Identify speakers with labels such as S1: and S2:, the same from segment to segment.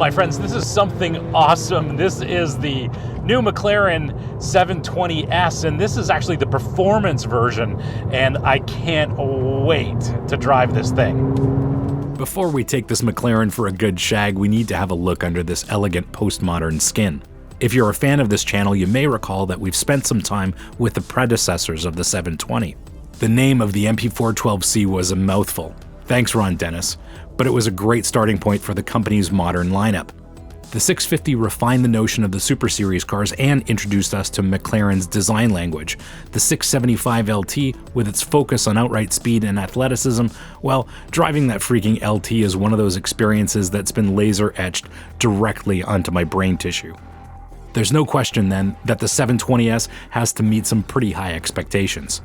S1: my friends, this is something awesome. This is the new McLaren 720S, and this is actually the performance version, and I can't wait to drive this thing. Before we take this McLaren for a good shag, we need to have a look under this elegant postmodern skin. If you're a fan of this channel, you may recall that we've spent some time with the predecessors of the 720. The name of the MP412C was a mouthful. Thanks, Ron Dennis, but it was a great starting point for the company's modern lineup. The 650 refined the notion of the Super Series cars and introduced us to McLaren's design language. The 675 LT, with its focus on outright speed and athleticism, well, driving that freaking LT is one of those experiences that's been laser etched directly onto my brain tissue. There's no question then that the 720S has to meet some pretty high expectations.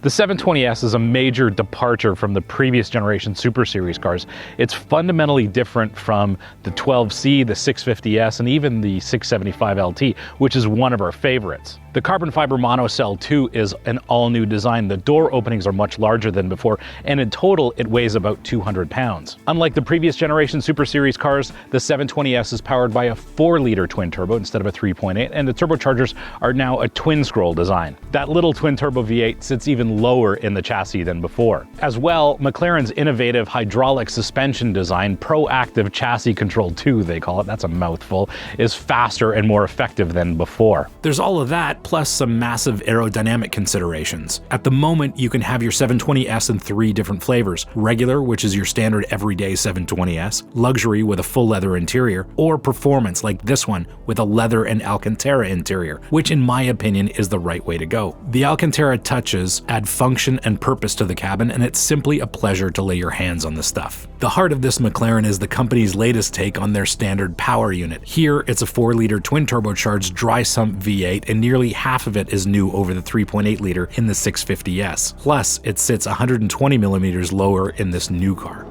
S1: The 720S is a major departure from the previous generation Super Series cars. It's fundamentally different from the 12C, the 650S, and even the 675 LT, which is one of our favorites. The carbon fiber monocell 2 is an all-new design. The door openings are much larger than before, and in total it weighs about 200 pounds. Unlike the previous generation Super Series cars, the 720S is powered by a 4-liter twin-turbo instead of a 3.8, and the turbochargers are now a twin-scroll design. That little twin-turbo V8 sits even lower in the chassis than before. As well, McLaren's innovative hydraulic suspension design, Proactive Chassis Control 2 they call it, that's a mouthful, is faster and more effective than before. There's all of that, plus some massive aerodynamic considerations. At the moment, you can have your 720S in 3 different flavors: regular, which is your standard everyday 720S, luxury with a full leather interior, or performance like this one with a leather and Alcantara interior, which in my opinion is the right way to go. The Alcantara touches add function and purpose to the cabin, and it's simply a pleasure to lay your hands on the stuff. The heart of this McLaren is the company's latest take on their standard power unit. Here, it's a 4-liter twin-turbocharged dry-sump V8, and nearly half of it is new over the 3.8-liter in the 650S. Plus, it sits 120 millimeters lower in this new car.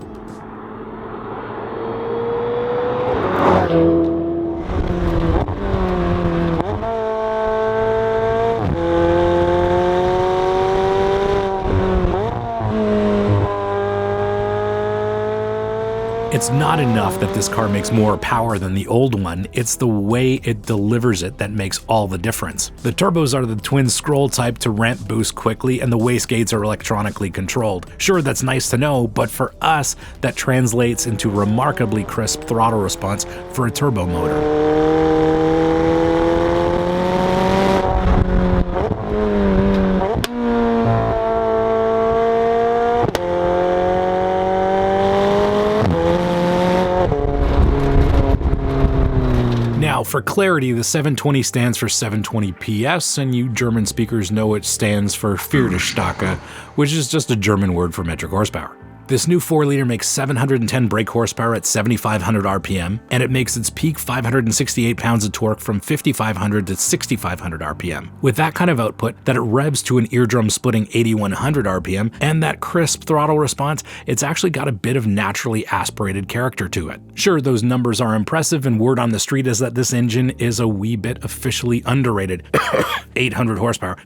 S1: It's not enough that this car makes more power than the old one, it's the way it delivers it that makes all the difference. The turbos are the twin scroll type to ramp boost quickly, and the wastegates are electronically controlled. Sure, that's nice to know, but for us, that translates into remarkably crisp throttle response for a turbo motor. Now, for clarity, the 720 stands for 720 PS, and you German speakers know it stands for Viertelstärke, which is just a German word for metric horsepower. This new 4-liter makes 710 brake horsepower at 7,500 RPM, and it makes its peak 568 pounds of torque from 5,500 to 6,500 RPM. With that kind of output, that it revs to an eardrum-splitting 8,100 RPM, and that crisp throttle response, it's actually got a bit of naturally aspirated character to it. Sure, those numbers are impressive, and word on the street is that this engine is a wee bit officially underrated, 800 horsepower,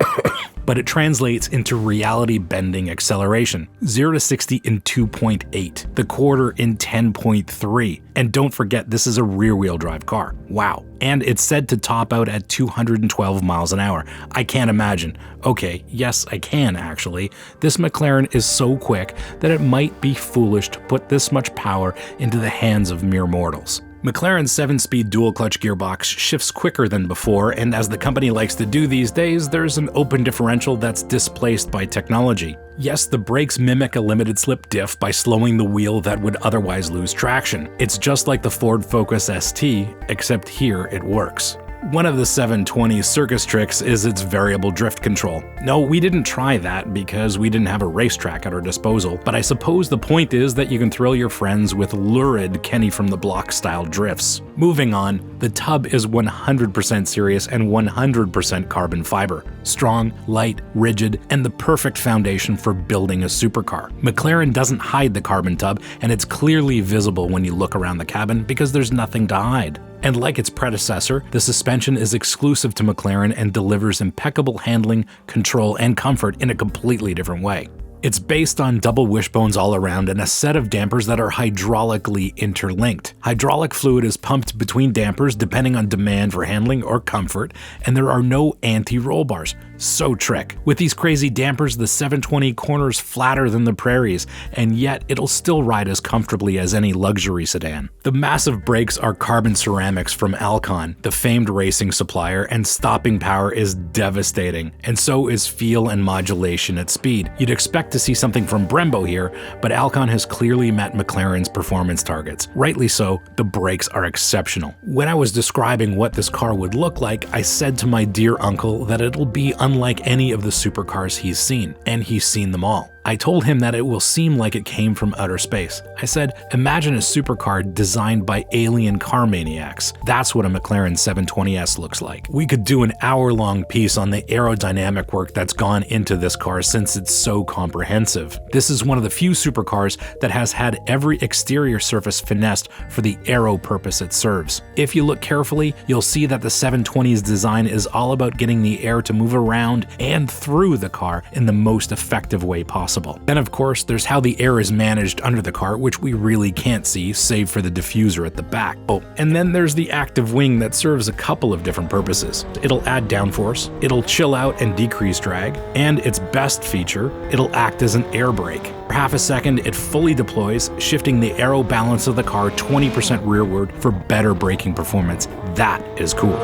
S1: but it translates into reality-bending acceleration, 0 to 60 in 2.8, the quarter in 10.3. And don't forget, this is a rear-wheel drive car. Wow. And it's said to top out at 212 miles an hour. I can't imagine. Okay, yes, I can actually. This McLaren is so quick that it might be foolish to put this much power into the hands of mere mortals. McLaren's 7-speed dual-clutch gearbox shifts quicker than before, and as the company likes to do these days, there's an open differential that's displaced by technology. Yes, the brakes mimic a limited-slip diff by slowing the wheel that would otherwise lose traction. It's just like the Ford Focus ST, except here it works. One of the 720's circus tricks is its variable drift control. No, we didn't try that because we didn't have a racetrack at our disposal, but I suppose the point is that you can thrill your friends with lurid Kenny from the Block style drifts. Moving on, the tub is 100% serious and 100% carbon fiber. Strong, light, rigid, and the perfect foundation for building a supercar. McLaren doesn't hide the carbon tub, and it's clearly visible when you look around the cabin because there's nothing to hide. And like its predecessor, the suspension is exclusive to McLaren and delivers impeccable handling, control, and comfort in a completely different way.
S2: It's based on double wishbones all around and a set of dampers that are hydraulically interlinked. Hydraulic fluid is pumped between dampers depending on demand for handling or comfort, and there are no anti-roll bars. So trick. With these crazy dampers, the 720 corners flatter than the Prairies, and yet it'll still ride as comfortably as any luxury sedan. The massive brakes are carbon ceramics from Alcon, the famed racing supplier, and stopping power is devastating, and so is feel and modulation at speed. You'd expect to see something from Brembo here, but Alcon has clearly met McLaren's performance targets. Rightly so, the brakes are exceptional. When I was describing what this car would look like, I said to my dear uncle that it'll be unlike any of the supercars he's seen, and he's seen them all. I told him that it will seem like it came from outer space. I said, imagine a supercar designed by alien car maniacs. That's what a McLaren 720S looks like. We could do an hour-long piece on the aerodynamic work that's gone into this car since it's so comprehensive. This is one of the few supercars that has had every exterior surface finessed for the aero purpose it serves. If you look carefully, you'll see that the 720's design is all about getting the air to move around and through the car in the most effective way possible. Then of course there's how the air is managed under the car, which we really can't see save for the diffuser at the back. Oh, and then there's the active wing that serves a couple of different purposes. It'll add downforce, it'll chill out and decrease drag, and its best feature, it'll act as an air brake. For half a second it fully deploys, shifting the aero balance of the car 20% rearward for better braking performance. That is cool.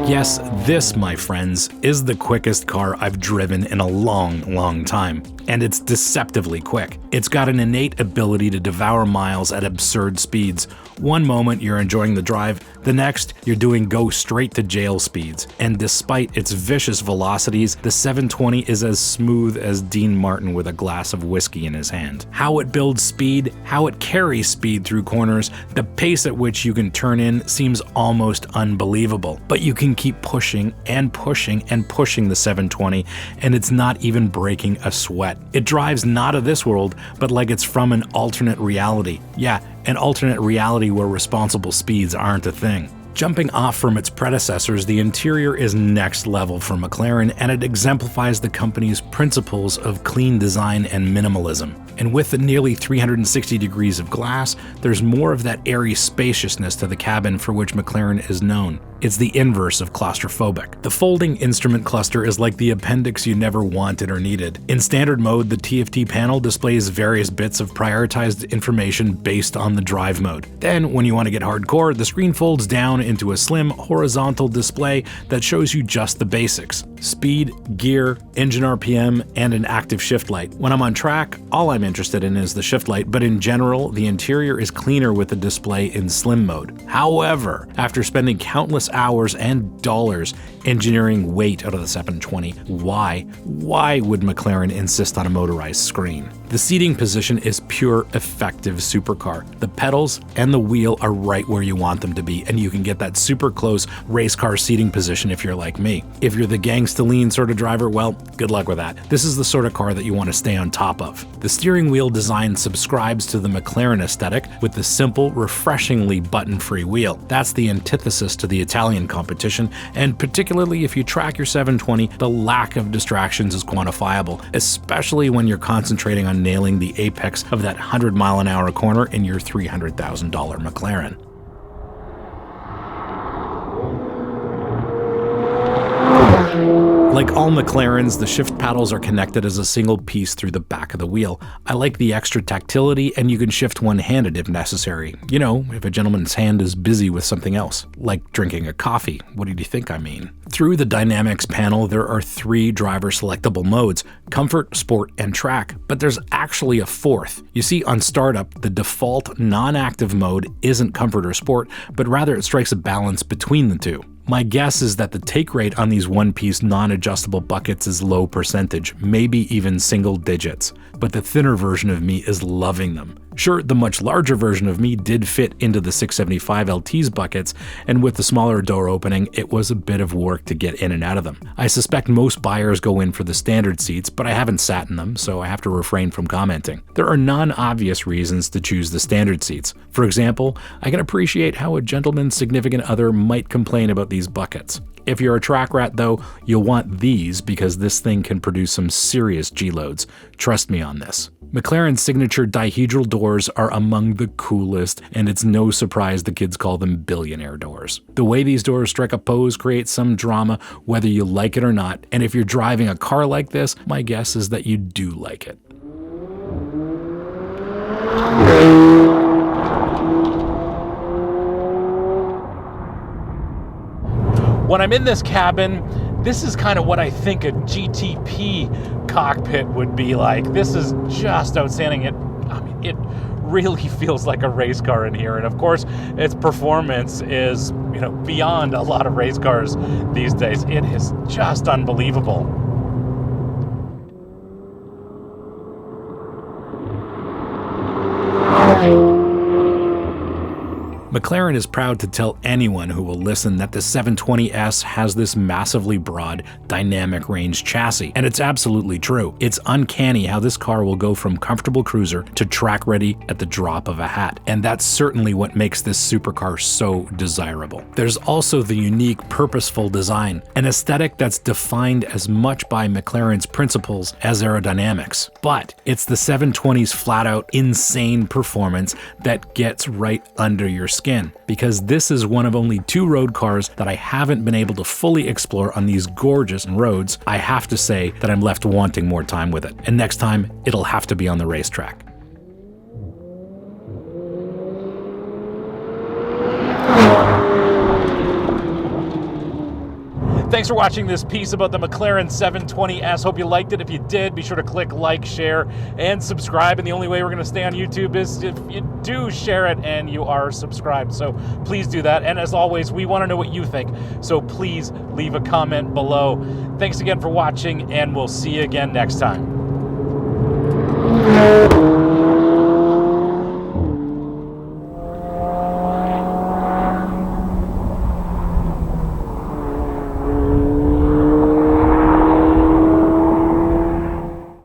S2: Yes, this, my friends, is the quickest car I've driven in a long time, and it's deceptively quick. It's got an innate ability to devour miles at absurd speeds. One moment you're enjoying the drive, the next you're doing go straight to jail speeds. And despite its vicious velocities, the 720 is as smooth as Dean Martin with a glass of whiskey in his hand. How it builds speed, how it carries speed through corners, the pace at which you can turn in seems almost unbelievable. But you can keep pushing and pushing and pushing the 720, and it's not even breaking a sweat. It drives not of this world, but like it's from an alternate reality. Yeah, an alternate reality where responsible speeds aren't a thing. Jumping off from its predecessors, the interior is next level for McLaren, and it exemplifies the company's principles of clean design and minimalism. And with the nearly 360 degrees of glass, there's more of that airy spaciousness to the cabin for which McLaren is known. It's the inverse of claustrophobic. The folding instrument cluster is like the appendix you never wanted or needed. In standard mode, the TFT panel displays various bits of prioritized information based on the drive mode. Then, when you want to get hardcore, the screen folds down into a slim horizontal display that shows you just the basics: speed, gear, engine RPM, and an active shift light. When I'm on track, all I'm interested in is the shift light, but in general, the interior is cleaner with the display in slim mode. However, after spending countless hours and dollars engineering weight out of the 720, why would McLaren insist on a motorized screen? The seating position is pure effective supercar. The pedals and the wheel are right where you want them to be, and you can get that super close race car seating position if you're like me. If you're the gangsta lean sort of driver, well, good luck with that. This is the sort of car that you want to stay on top of. The steering wheel design subscribes to the McLaren aesthetic with the simple, refreshingly button-free wheel. That's the antithesis to the Italian competition, and particularly if you track your 720, the lack of distractions is quantifiable, especially when you're concentrating on nailing the apex of that 100-mile-an-hour corner in your $300,000 McLaren. Like all McLarens, the shift paddles are connected as a single piece through the back of the wheel. I like the extra tactility, and you can shift one-handed if necessary. You know, if a gentleman's hand is busy with something else, like drinking a coffee. What did you think I mean? Through the Dynamics panel, there are 3 driver-selectable modes: Comfort, Sport, and Track, but there's actually a 4th. You see, on startup, the default non-active mode isn't Comfort or Sport, but rather it strikes a balance between the two. My guess is that the take rate on these one-piece non-adjustable buckets is low percentage, maybe even single digits, but the thinner version of me is loving them. Sure, the much larger version of me did fit into the 675 LT's buckets, and with the smaller door opening, it was a bit of work to get in and out of them. I suspect most buyers go in for the standard seats, but I haven't sat in them, so I have to refrain from commenting. There are non-obvious reasons to choose the standard seats. For example, I can appreciate how a gentleman's significant other might complain about these buckets. If you're a track rat though, you'll want these because this thing can produce some serious G-loads. Trust me on this. McLaren's signature dihedral doors are among the coolest, and it's no surprise the kids call them billionaire doors. The way these doors strike a pose creates some drama whether you like it or not, and if you're driving a car like this, my guess is that you do like it.
S1: When I'm in this cabin, this is kind of what I think a GTP cockpit would be like. This is just outstanding. It really feels like a race car in here. And of course, its performance is, beyond a lot of race cars these days. It is just unbelievable.
S2: McLaren is proud to tell anyone who will listen that the 720S has this massively broad dynamic range chassis, and it's absolutely true. It's uncanny how this car will go from comfortable cruiser to track ready at the drop of a hat, and that's certainly what makes this supercar so desirable. There's also the unique purposeful design, an aesthetic that's defined as much by McLaren's principles as aerodynamics, but it's the 720's flat-out insane performance that gets right under your skin, because this is one of only 2 road cars that I haven't been able to fully explore on these gorgeous roads. I have to say that I'm left wanting more time with it, and next time it'll have to be on the racetrack.
S1: Thanks for watching this piece about the McLaren 720S. Hope you liked it. If you did, be sure to click like, share, and subscribe. And the only way we're going to stay on YouTube is if you do share it and you are subscribed. So please do that. And as always, we want to know what you think. So please leave a comment below. Thanks again for watching, and we'll see you again next time.